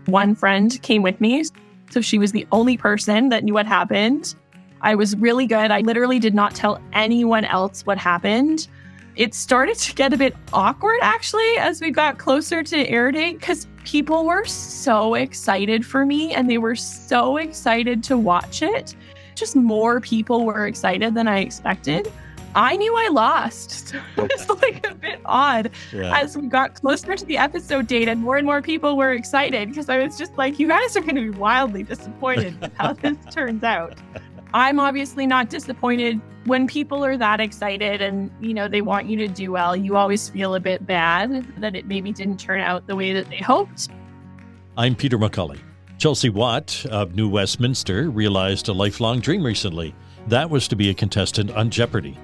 One friend came with me, so she was the only person that knew what happened. I was really good. I literally did not tell anyone else what happened. It started to get a bit awkward, actually, as we got closer to air date, because people were so excited for me and they were so excited to watch it. Just more people were excited than I expected. I knew I lost. So it was like a bit odd as we got closer to the episode date and more people were excited, because I was just like, you guys are going to be wildly disappointed with how this turns out. I'm obviously not disappointed. When people are that excited and, they want you to do well, you always feel a bit bad that it maybe didn't turn out the way that they hoped. I'm Peter McCully. Chelsea Watt of New Westminster realized a lifelong dream recently. That was to be a contestant on Jeopardy.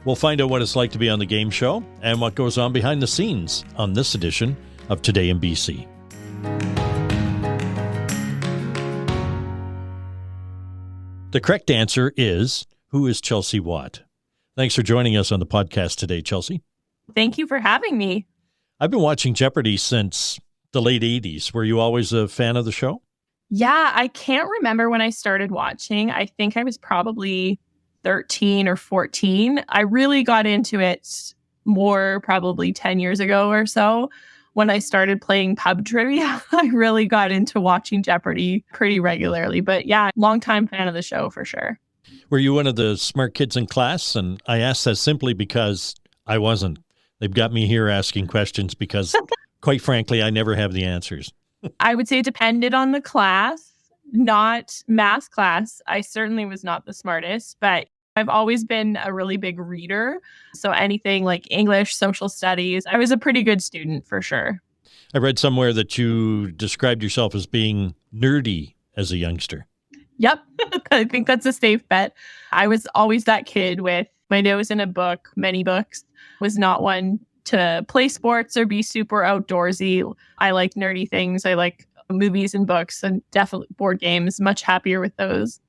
We'll find out what it's like to be on the game show and what goes on behind the scenes on this edition of Today in BC. The correct answer is, who is Chelsea Watt? Thanks for joining us on the podcast today, Chelsea. Thank you for having me. I've been watching Jeopardy since the late 80s. Were you always a fan of the show? Yeah, I can't remember when I started watching. I think I was probably 13 or 14. I really got into it more probably 10 years ago or so. When I started playing pub trivia, I really got into watching Jeopardy pretty regularly. But yeah, longtime fan of the show for sure. Were you one of the smart kids in class? And I ask that simply because I wasn't. They've got me here asking questions because, quite frankly, I never have the answers. I would say it depended on the class, not math class. I certainly was not the smartest, but I've always been a really big reader. So anything like English, social studies, I was a pretty good student for sure. I read somewhere that you described yourself as being nerdy as a youngster. Yep. I think that's a safe bet. I was always that kid with my nose in a book, many books, was not one to play sports or be super outdoorsy. I like nerdy things. I like movies and books and definitely board games. Much happier with those.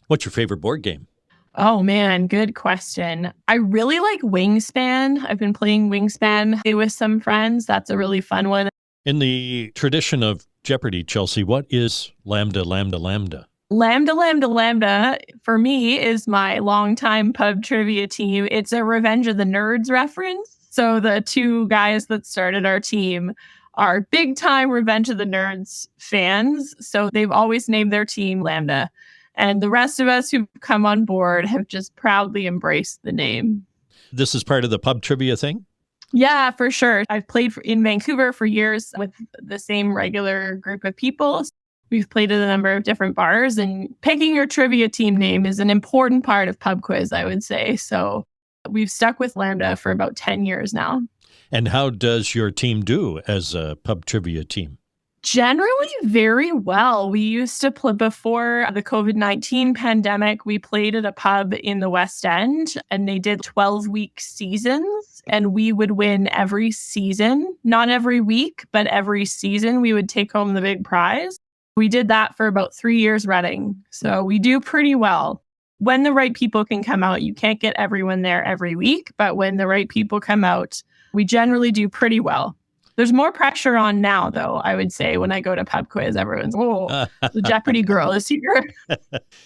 What's your favorite board game? Oh man, good question. I really like Wingspan. I've been playing Wingspan with some friends. That's a really fun one. In the tradition of Jeopardy, Chelsea, what is Lambda, Lambda, Lambda? Lambda, Lambda, Lambda, for me, is my longtime pub trivia team. It's a Revenge of the Nerds reference. So the two guys that started our team are big time Revenge of the Nerds fans. So they've always named their team Lambda. And the rest of us who've come on board have just proudly embraced the name. This is part of the pub trivia thing? Yeah, for sure. I've played in Vancouver for years with the same regular group of people. We've played at a number of different bars, and picking your trivia team name is an important part of Pub Quiz, I would say. So we've stuck with Lambda for about 10 years now. And how does your team do as a pub trivia team? Generally very well. We used to play before the COVID-19 pandemic. We played at a pub in the West End and they did 12-week seasons and we would win every season. Not every week, but every season we would take home the big prize. We did that for about 3 years running. So we do pretty well. When the right people can come out, you can't get everyone there every week. But when the right people come out, we generally do pretty well. There's more pressure on now, though, I would say, when I go to Pub Quiz. Everyone's, the Jeopardy girl is here.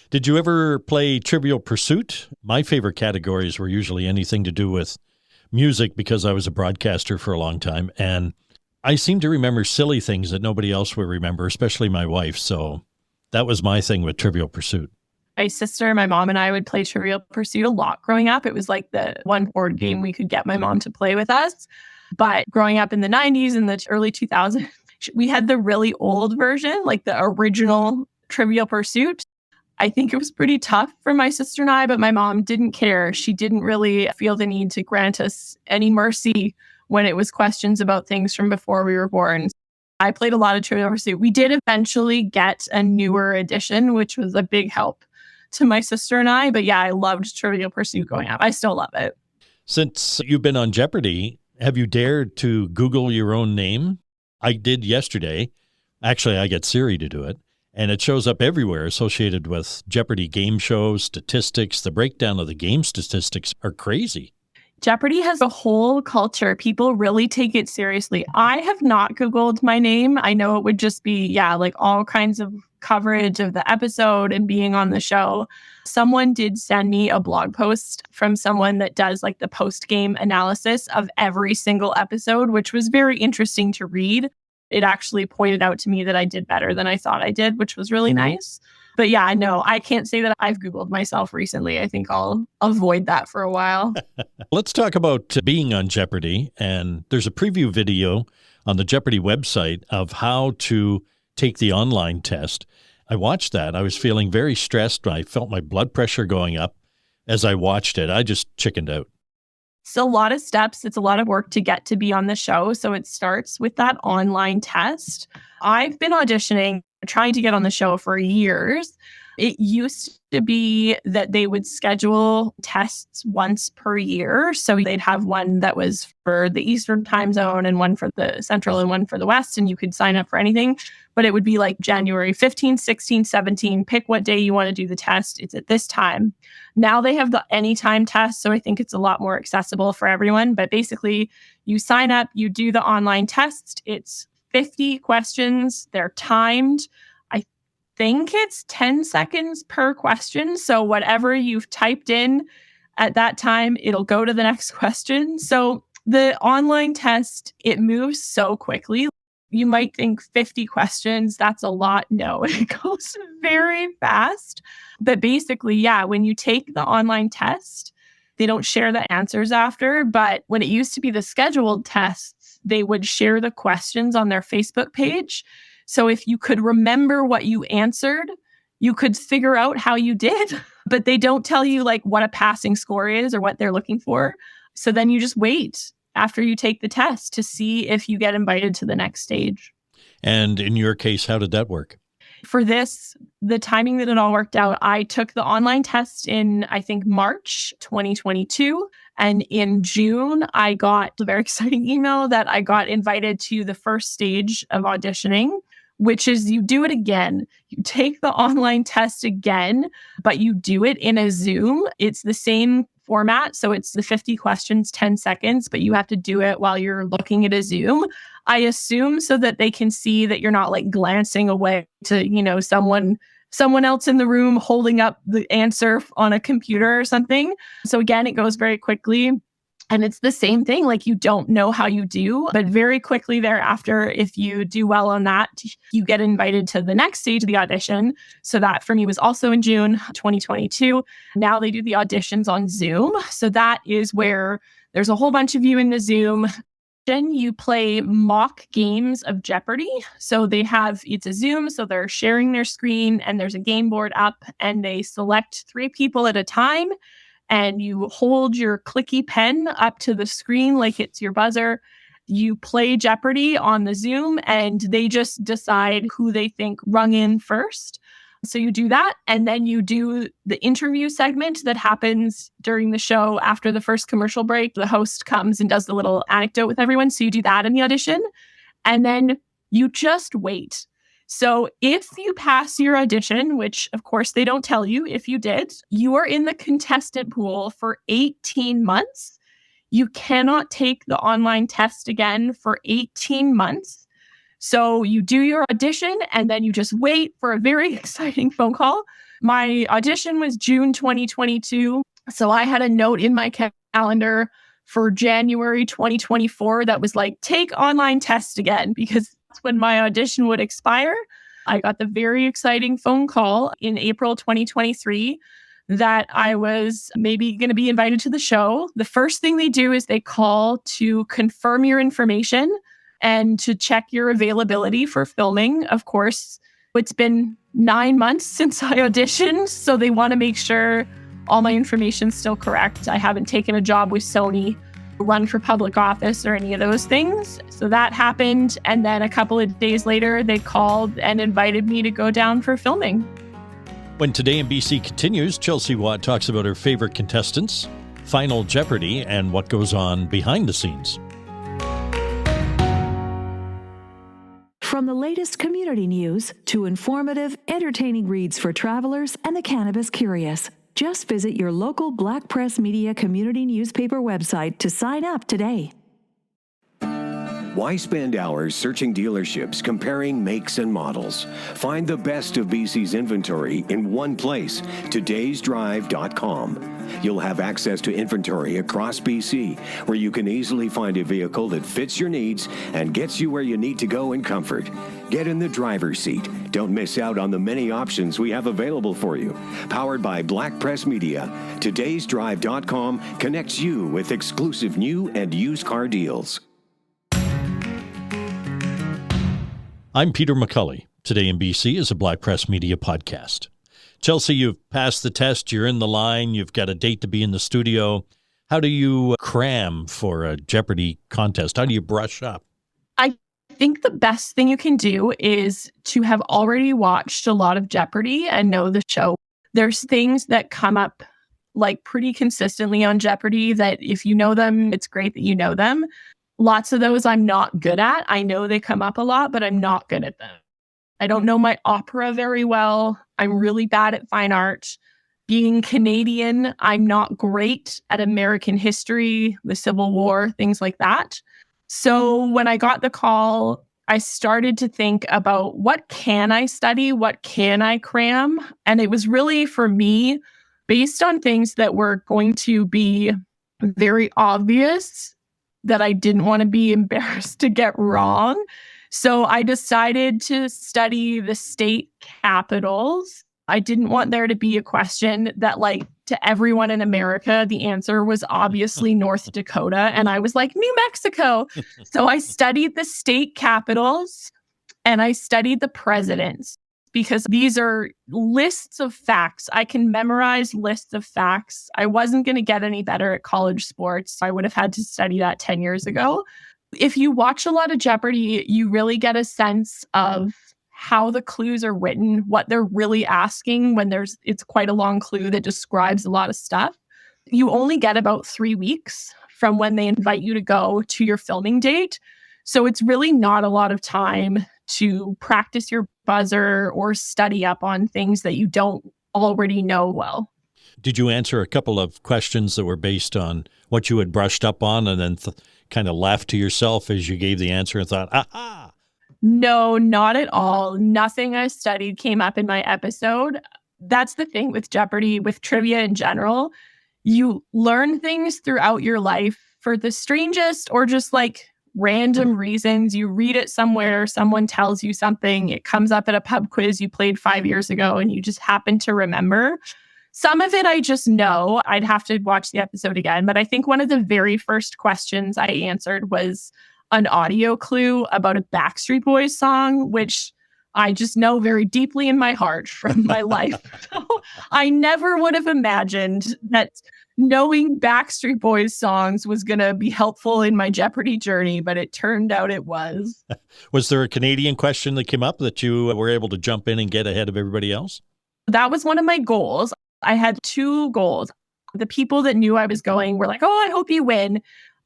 Did you ever play Trivial Pursuit? My favorite categories were usually anything to do with music because I was a broadcaster for a long time. And I seem to remember silly things that nobody else would remember, especially my wife. So that was my thing with Trivial Pursuit. My sister, my mom, and I would play Trivial Pursuit a lot growing up. It was like the one board game we could get my mom to play with us. But growing up in the 90s and the early 2000s, we had the really old version, like the original Trivial Pursuit. I think it was pretty tough for my sister and I, but my mom didn't care. She didn't really feel the need to grant us any mercy when it was questions about things from before we were born. I played a lot of Trivial Pursuit. We did eventually get a newer edition, which was a big help to my sister and I. But yeah, I loved Trivial Pursuit growing up. I still love it. Since you've been on Jeopardy, have you dared to Google your own name? I did yesterday. Actually, I get Siri to do it. And it shows up everywhere associated with Jeopardy game shows, statistics. The breakdown of the game statistics are crazy. Jeopardy has a whole culture. People really take it seriously. I have not Googled my name. I know it would just be, like all kinds of coverage of the episode and being on the show. Someone did send me a blog post from someone that does like the post-game analysis of every single episode, which was very interesting to read. It actually pointed out to me that I did better than I thought I did, which was really nice. But yeah, no, I can't say that I've Googled myself recently. I think I'll avoid that for a while. Let's talk about being on Jeopardy. And there's a preview video on the Jeopardy website of how to take the online test. I watched that. I was feeling very stressed. I felt my blood pressure going up as I watched it. I just chickened out. It's a lot of steps. It's a lot of work to get to be on the show. So it starts with that online test. I've been auditioning, trying to get on the show for years. It used to be that they would schedule tests once per year. So they'd have one that was for the Eastern time zone and one for the Central and one for the West, and you could sign up for anything. But it would be like January 15, 16, 17, pick what day you want to do the test. It's at this time. Now they have the anytime test, so I think it's a lot more accessible for everyone. But basically, you sign up, you do the online test. It's 50 questions. They're timed. I think it's 10 seconds per question. So whatever you've typed in at that time, it'll go to the next question. So the online test, it moves so quickly. You might think 50 questions, that's a lot. No, it goes very fast. But basically, when you take the online test, they don't share the answers after. But when it used to be the scheduled tests, they would share the questions on their Facebook page. So if you could remember what you answered, you could figure out how you did. But they don't tell you like what a passing score is or what they're looking for. So then you just wait after you take the test to see if you get invited to the next stage. And in your case, how did that work? For this, the timing that it all worked out, I took the online test in, I think, March 2022. And in June, I got a very exciting email that I got invited to the first stage of auditioning, which is you do it again. You take the online test again, but you do it in a Zoom. It's the same format. So it's the 50 questions, 10 seconds, but you have to do it while you're looking at a Zoom. I assume so that they can see that you're not like glancing away to, someone else in the room holding up the answer on a computer or something. So again, it goes very quickly. And it's the same thing, like you don't know how you do, but very quickly thereafter, if you do well on that, you get invited to the next stage of the audition. So that for me was also in June 2022. Now they do the auditions on Zoom. So that is where there's a whole bunch of you in the Zoom. Then you play mock games of Jeopardy. So it's a Zoom, so they're sharing their screen and there's a game board up and they select 3 people at a time. And you hold your clicky pen up to the screen like it's your buzzer. You play Jeopardy on the Zoom and they just decide who they think rung in first. So you do that. And then you do the interview segment that happens during the show after the first commercial break. The host comes and does the little anecdote with everyone. So you do that in the audition. And then you just wait. So if you pass your audition, which of course they don't tell you if you did, you are in the contestant pool for 18 months. You cannot take the online test again for 18 months. So you do your audition and then you just wait for a very exciting phone call. My audition was June 2022. So I had a note in my calendar for January 2024 that was like, take online test again, because when my audition would expire. I got the very exciting phone call in April 2023 that I was maybe going to be invited to the show. The first thing they do is they call to confirm your information and to check your availability for filming. Of course, it's been 9 months since I auditioned, so they want to make sure all my information's still correct. I haven't taken a job with Sony, run for public office or any of those things. So that happened. And then a couple of days later, they called and invited me to go down for filming. When Today in BC continues, Chelsea Watt talks about her favorite contestants, Final Jeopardy, and what goes on behind the scenes. From the latest community news to informative, entertaining reads for travelers and the cannabis curious, Just visit your local Black Press Media community newspaper website to sign up today. Why spend hours searching dealerships, comparing makes and models? Find the best of BC's inventory in one place, todaysdrive.com. You'll have access to inventory across BC, where you can easily find a vehicle that fits your needs and gets you where you need to go in comfort. Get in the driver's seat. Don't miss out on the many options we have available for you. Powered by Black Press Media, todaysdrive.com connects you with exclusive new and used car deals. I'm Peter McCully. Today in BC is a Black Press Media podcast. Chelsea, you've passed the test, you're in the line, you've got a date to be in the studio. How do you cram for a Jeopardy contest? How do you brush up? I think the best thing you can do is to have already watched a lot of Jeopardy and know the show. There's things that come up like pretty consistently on Jeopardy that if you know them, it's great that you know them. Lots of those I'm not good at. I know they come up a lot, but I'm not good at them. I don't know my opera very well. I'm really bad at fine art. Being Canadian, I'm not great at American history, the Civil War, things like that. So when I got the call, I started to think about what can I study? What can I cram? And it was really, for me, based on things that were going to be very obvious that I didn't want to be embarrassed to get wrong. So I decided to study the state capitals. I didn't want there to be a question that, like, to everyone in America, the answer was obviously North Dakota. And I was like, New Mexico. So I studied the state capitals and I studied the presidents, because these are lists of facts. I can memorize lists of facts. I wasn't going to get any better at college sports. I would have had to study that 10 years ago. If you watch a lot of Jeopardy, you really get a sense of how the clues are written, what they're really asking when it's quite a long clue that describes a lot of stuff. You only get about 3 weeks from when they invite you to go to your filming date. So it's really not a lot of time to practice your buzzer or study up on things that you don't already know well. Did you answer a couple of questions that were based on what you had brushed up on and then kind of laughed to yourself as you gave the answer and thought, aha? No, not at all. Nothing I studied came up in my episode. That's the thing with Jeopardy, with trivia in general. You learn things throughout your life for the strangest or just like random reasons. You read it somewhere, someone tells you something, it comes up at a pub quiz you played 5 years ago and you just happen to remember. Some of it I just know. I'd have to watch the episode again, but I think one of the very first questions I answered was an audio clue about a Backstreet Boys song, which I just know very deeply in my heart from my life. So I never would have imagined that knowing Backstreet Boys songs was going to be helpful in my Jeopardy journey, but it turned out it was. Was there a Canadian question that came up that you were able to jump in and get ahead of everybody else? That was one of my goals. I had 2 goals. The people that knew I was going were like, oh, I hope you win.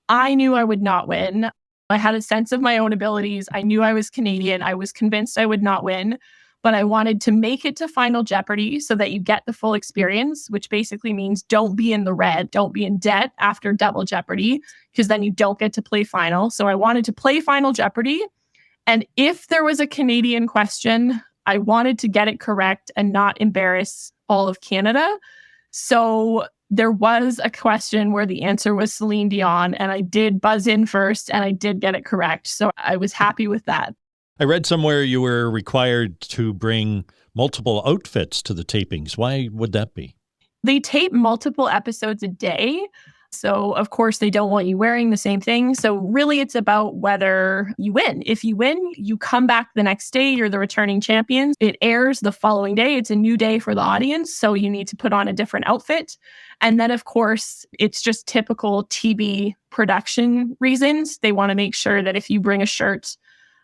I knew I would not win. I had a sense of my own abilities. I knew I was Canadian. I was convinced I would not win, but I wanted to make it to Final Jeopardy so that you get the full experience, which basically means don't be in the red, don't be in debt after Double Jeopardy, because then you don't get to play Final. So I wanted to play Final Jeopardy. And if there was a Canadian question, I wanted to get it correct and not embarrass all of Canada. So there was a question where the answer was Celine Dion, and I did buzz in first and I did get it correct. So I was happy with that. I read somewhere you were required to bring multiple outfits to the tapings. Why would that be? They tape multiple episodes a day. So, of course, they don't want you wearing the same thing. So really, it's about whether you win. If you win, you come back the next day. You're the returning champions. It airs the following day. It's a new day for the audience. So you need to put on a different outfit. And then, of course, it's just typical TV production reasons. They want to make sure that if you bring a shirt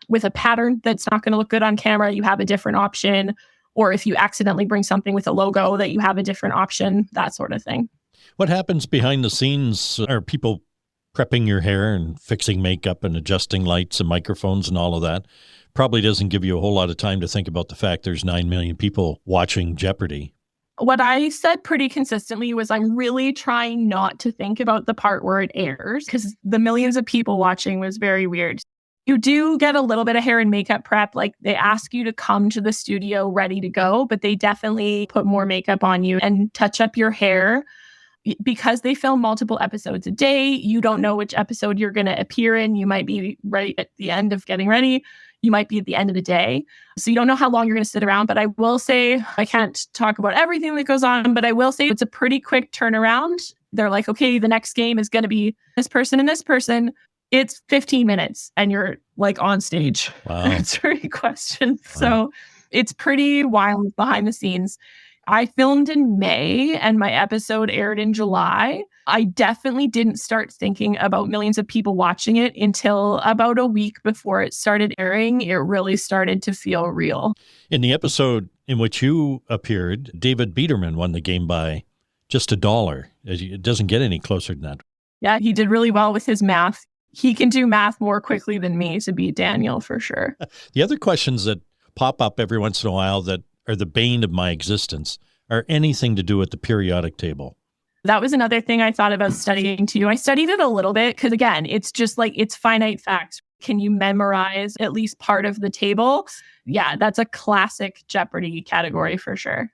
with a pattern that's not going to look good on camera, you have a different option. Or if you accidentally bring something with a logo, that you have a different option, that sort of thing. What happens behind the scenes? Are people prepping your hair and fixing makeup and adjusting lights and microphones and all of that? Probably doesn't give you a whole lot of time to think about the fact there's 9 million people watching Jeopardy. What I said pretty consistently was I'm really trying not to think about the part where it airs because the millions of people watching was very weird. You do get a little bit of hair and makeup prep. Like they ask you to come to the studio ready to go, but they definitely put more makeup on you and touch up your hair. Because they film multiple episodes a day, you don't know which episode you're going to appear in. You might be right at the end of getting ready. You might be at the end of the day. So you don't know how long you're going to sit around. But I will say, I can't talk about everything that goes on, but I will say it's a pretty quick turnaround. They're like, okay, the next game is going to be this person and this person. It's 15 minutes and you're like on stage answering questions. Wow. So it's pretty wild behind the scenes. I filmed in May and my episode aired in July. I definitely didn't start thinking about millions of people watching it until about a week before it started airing. It really started to feel real. In the episode in which you appeared, David Biederman won the game by just $1. It doesn't get any closer than that. Yeah, he did really well with his math. He can do math more quickly than me to beat Daniel for sure. The other questions that pop up every once in a while that are the bane of my existence are anything to do with the periodic table. That was another thing I thought about studying too. I studied it a little bit because again, it's just like, it's finite facts. Can you memorize at least part of the table? Yeah, that's a classic Jeopardy category for sure.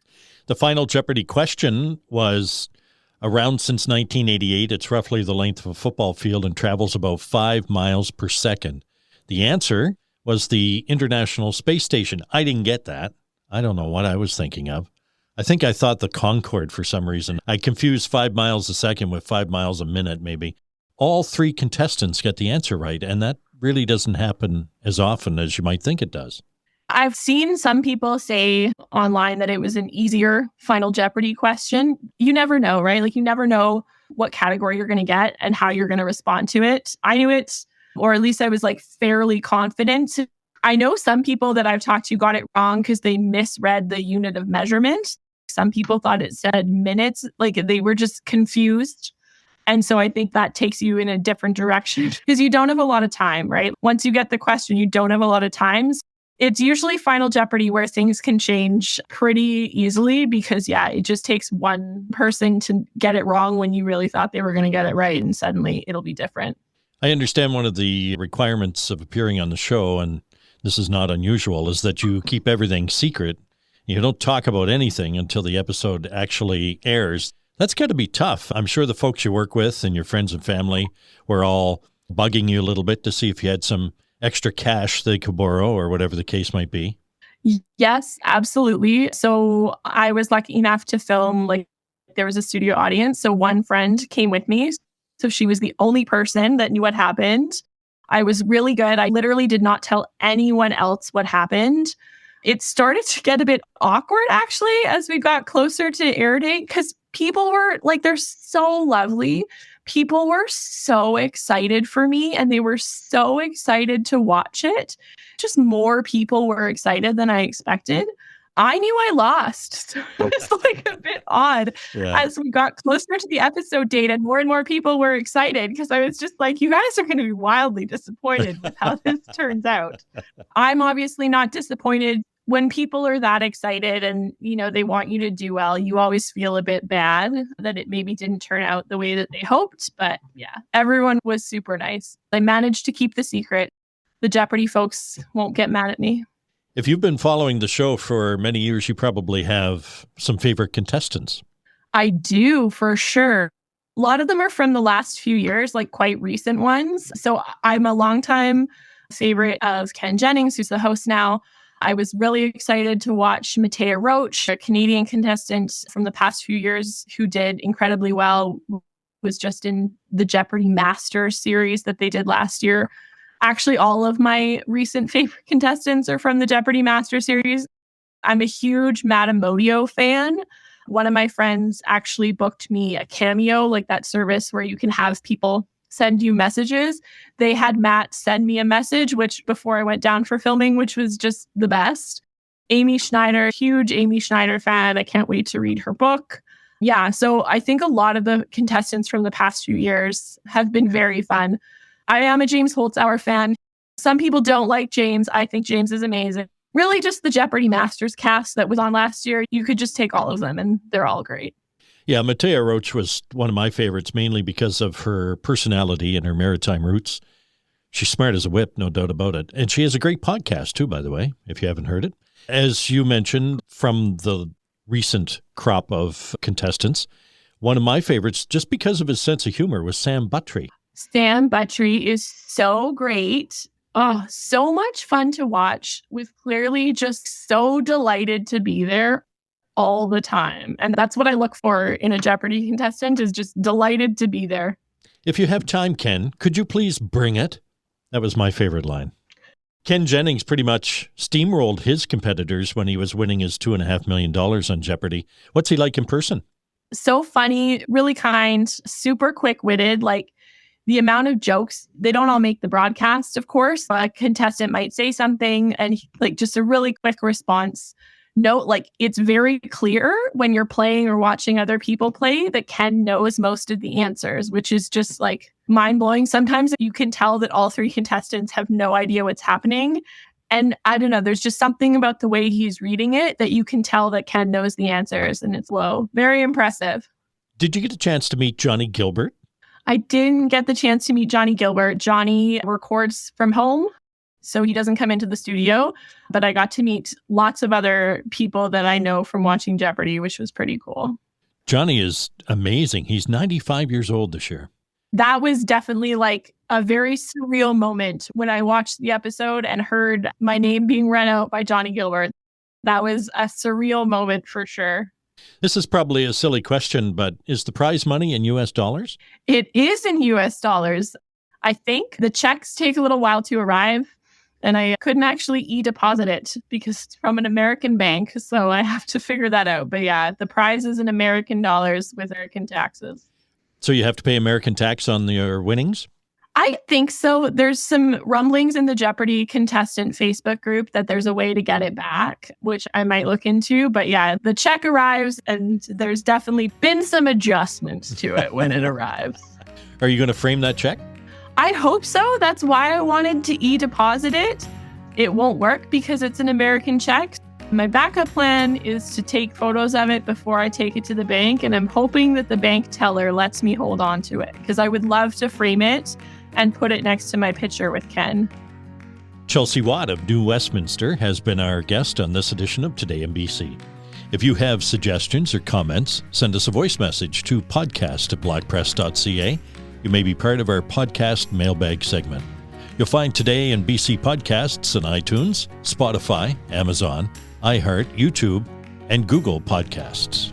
The final Jeopardy question was, around since 1988, it's roughly the length of a football field and travels about 5 miles per second. The answer was the International Space Station. I didn't get that. I don't know what I was thinking of. I think I thought the Concorde for some reason. I confused 5 miles a second with 5 miles a minute, maybe. All 3 contestants get the answer right, and that really doesn't happen as often as you might think it does. I've seen some people say online that it was an easier Final Jeopardy question. You never know, right? Like you never know what category you're going to get and how you're going to respond to it. I knew it, or at least I was like fairly confident. I know some people that I've talked to got it wrong because they misread the unit of measurement. Some people thought it said minutes, like they were just confused. And so I think that takes you in a different direction because you don't have a lot of time, right? Once you get the question, you don't have a lot of times. It's usually Final Jeopardy where things can change pretty easily because, yeah, it just takes one person to get it wrong when you really thought they were going to get it right. And suddenly it'll be different. I understand one of the requirements of appearing on the show, and this is not unusual, is that you keep everything secret. You don't talk about anything until the episode actually airs. That's got to be tough. I'm sure the folks you work with and your friends and family were all bugging you a little bit to see if you had some extra cash they could borrow or whatever the case might be. Yes, absolutely. So I was lucky enough to film, like there was a studio audience. So one friend came with me. So she was the only person that knew what happened. I was really good. I literally did not tell anyone else what happened. It started to get a bit awkward, actually, as we got closer to air date, because people were like, they're so lovely. People were so excited for me and they were so excited to watch it. Just more people were excited than I expected. I knew I lost. So it was like a bit odd as we got closer to the episode date and more people were excited because I was just like, you guys are going to be wildly disappointed with how this turns out. I'm obviously not disappointed. When people are that excited and, you know, they want you to do well, you always feel a bit bad that it maybe didn't turn out the way that they hoped. But yeah, everyone was super nice. I managed to keep the secret. The Jeopardy folks won't get mad at me. If you've been following the show for many years, you probably have some favorite contestants. I do, for sure. A lot of them are from the last few years, like quite recent ones. So I'm a longtime favorite of Ken Jennings, who's the host now. I was really excited to watch Matea Roach, a Canadian contestant from the past few years who did incredibly well, was just in the Jeopardy Masters series that they did last year. Actually, all of my recent favorite contestants are from the Jeopardy Masters series. I'm a huge Matt Amodio fan. One of my friends actually booked me a Cameo, like that service where you can have people send you messages. They had Matt send me a message, which before I went down for filming, which was just the best. Amy Schneider, huge Amy Schneider fan. I can't wait to read her book. Yeah, so I think a lot of the contestants from the past few years have been very fun. I am a James Holzhauer fan. Some people don't like James. I think James is amazing. really just the Jeopardy Masters cast that was on last year. You could just take all of them and they're all great. Yeah, Matea Roach was one of my favorites, mainly because of her personality and her maritime roots. She's smart as a whip, no doubt about it. And she has a great podcast, too, by the way, if you haven't heard it. As you mentioned, from the recent crop of contestants, one of my favorites, just because of his sense of humor, was Sam Buttrey. Sam Buttrey is so great. Oh, so much fun to watch, with clearly just so delighted to be there all the time. And that's what I look for in a Jeopardy contestant, is just delighted to be there. If you have time, Ken, could you please bring it? That was my favorite line. Ken Jennings pretty much steamrolled his competitors when he was winning his $2.5 million on Jeopardy. What's he like in person? So funny, really kind, super quick-witted. Like, the amount of jokes, they don't all make the broadcast, of course. A contestant might say something and like just a really quick response. Note, like, it's very clear when you're playing or watching other people play that Ken knows most of the answers, which is just like mind-blowing. Sometimes you can tell that all three contestants have no idea what's happening. And I don't know, there's just something about the way he's reading it that you can tell that Ken knows the answers. And it's, whoa, very impressive. Did you get a chance to meet Johnny Gilbert? I didn't get the chance to meet Johnny Gilbert. Johnny records from home, so he doesn't come into the studio. But I got to meet lots of other people that I know from watching Jeopardy, which was pretty cool. Johnny is amazing. He's 95 years old this year. That was definitely like a very surreal moment when I watched the episode and heard my name being read out by Johnny Gilbert. That was a surreal moment for sure. This is probably a silly question, but is the prize money in U.S. dollars? It is in U.S. dollars. I think the checks take a little while to arrive, and I couldn't actually e-deposit it because it's from an American bank, so I have to figure that out. But yeah, the prize is in American dollars with American taxes. So you have to pay American tax on your winnings? I think so. There's some rumblings in the Jeopardy contestant Facebook group that there's a way to get it back, which I might look into. But yeah, the check arrives and there's definitely been some adjustments to it when it arrives. Are you going to frame that check? I hope so. That's why I wanted to e-deposit it. It won't work because it's an American check. My backup plan is to take photos of it before I take it to the bank. And I'm hoping that the bank teller lets me hold on to it because I would love to frame it and put it next to my picture with Ken. Chelsea Watt of New Westminster has been our guest on this edition of Today in BC. If you have suggestions or comments, send us a voice message to podcast@blackpress.ca. You may be part of our podcast mailbag segment. You'll find Today in BC podcasts on iTunes, Spotify, Amazon, iHeart, YouTube, and Google Podcasts.